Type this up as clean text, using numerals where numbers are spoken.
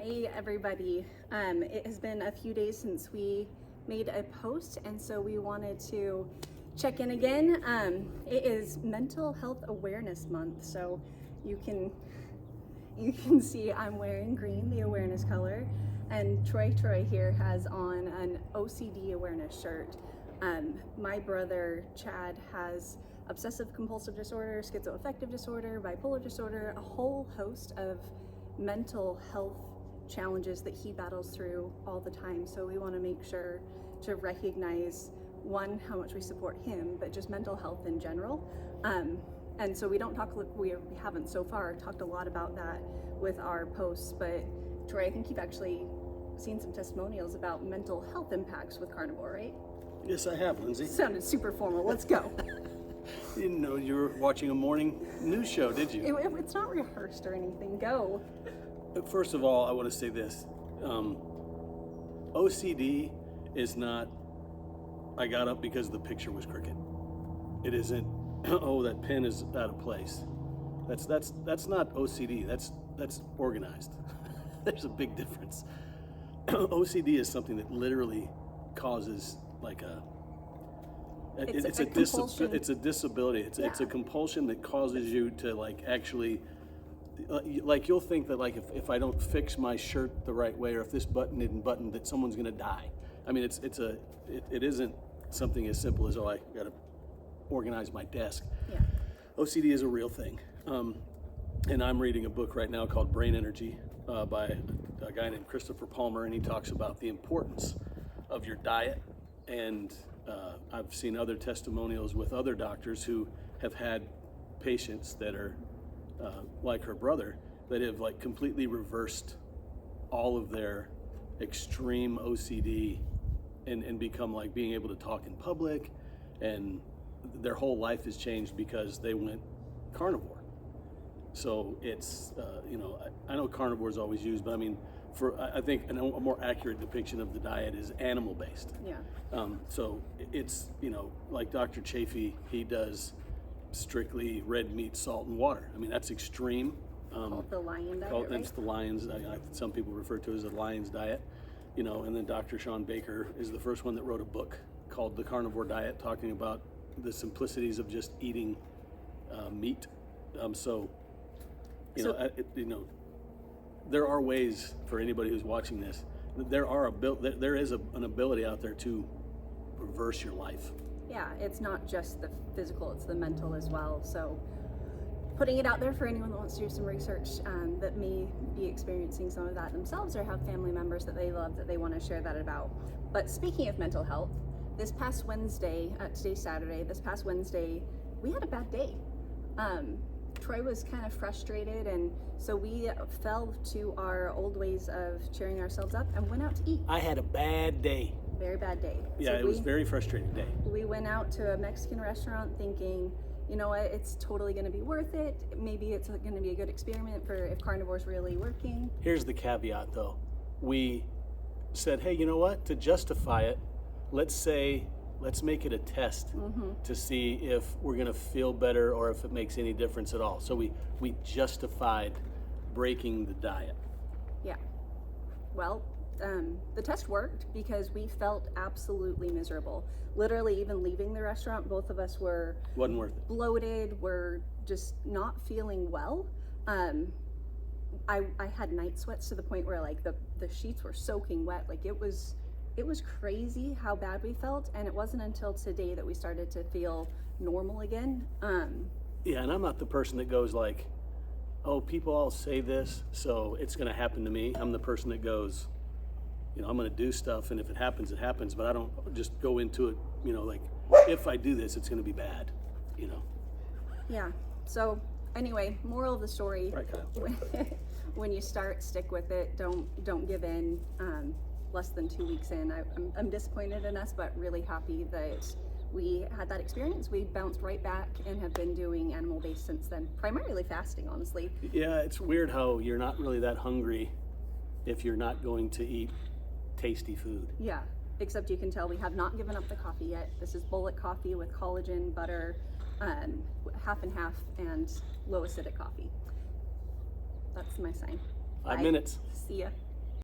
Hey everybody, it has been a few days since we made a post, and so we wanted to check in again. It is Mental Health Awareness Month, so you can see I'm wearing green, the awareness color, and Troy here has on an OCD awareness shirt. My brother Chad has obsessive compulsive disorder, schizoaffective disorder, bipolar disorder, a whole host of mental health challenges that he battles through all the time. So we want to make sure to recognize, one, how much we support him, but just mental health in general. And so we haven't so far talked a lot about that with our posts, but Troy, I think you've actually seen some testimonials about mental health impacts with Carnivore, right? Yes, I have, Lindsay. Sounded super formal. Let's go. You didn't know you were watching a morning news show, did you? It's not rehearsed or anything. Go. First of all, I want to say this. OCD is not, I got up because the picture was crooked. It isn't, oh, that pen is out of place. That's not OCD. That's organized. There's a big difference. OCD is something that literally causes like it's a disability. It's a compulsion that causes you to like actually, like you'll think that like if I don't fix my shirt the right way, or if this button isn't buttoned, that someone's gonna die. I mean, it isn't something as simple as, oh, I gotta organize my desk. Yeah. OCD is a real thing. And I'm reading a book right now called Brain Energy by a guy named Christopher Palmer, and he talks about the importance of your diet. And I've seen other testimonials with other doctors who have had patients that are like her brother, that have like completely reversed all of their extreme OCD and become like being able to talk in public, and their whole life has changed because they went carnivore. So it's, I know carnivore is always used, but I mean, I think a more accurate depiction of the diet is animal-based. Yeah. So it's, like Dr. Chafee, he does strictly red meat, salt, and water. I mean, that's extreme. Called the lion diet, right? It's the Lions. Some people refer to it as the Lions diet. And then Dr. Sean Baker is the first one that wrote a book called The Carnivore Diet, talking about the simplicities of just eating meat. There are ways for anybody who's watching this. There is an ability out there to reverse your life. Yeah, it's not just the physical, it's the mental as well. So putting it out there for anyone that wants to do some research that may be experiencing some of that themselves, or have family members that they love that they want to share that about. But speaking of mental health, this past Wednesday, today's Saturday, this past Wednesday, we had a bad day. Troy was kind of frustrated, and so we fell to our old ways of cheering ourselves up and went out to eat. I had a bad day. Very bad day. Yeah, it was a very frustrating day. We went out to a Mexican restaurant thinking, you know what, it's totally going to be worth it. Maybe it's going to be a good experiment for if carnivore's really working. Here's the caveat, though. We said, hey, you know what? To justify it, let's make it a test to see if we're going to feel better or if it makes any difference at all. So we justified breaking the diet. Yeah. Well, the test worked because we felt absolutely miserable. Literally, even leaving the restaurant, both of us wasn't worth it. Bloated, were just not feeling well. I had night sweats to the point where like the sheets were soaking wet. Like it was crazy how bad we felt, and it wasn't until today that we started to feel normal again. Yeah, and I'm not the person that goes like, oh, people all say this, so it's going to happen to me. I'm the person that goes, I'm going to do stuff, and if it happens, it happens, but I don't just go into it, like, if I do this, it's going to be bad, Yeah, so anyway, moral of the story, right, Kyle. When you start, stick with it, don't give in. Less than 2 weeks in, I'm disappointed in us, but really happy that we had that experience. We bounced right back and have been doing animal-based since then, primarily fasting, honestly. Yeah, it's weird how you're not really that hungry if you're not going to eat tasty food. Yeah, except you can tell we have not given up the coffee yet. This is bullet coffee with collagen, butter, half and half, and low acidic coffee. That's my sign. 5 minutes. See ya.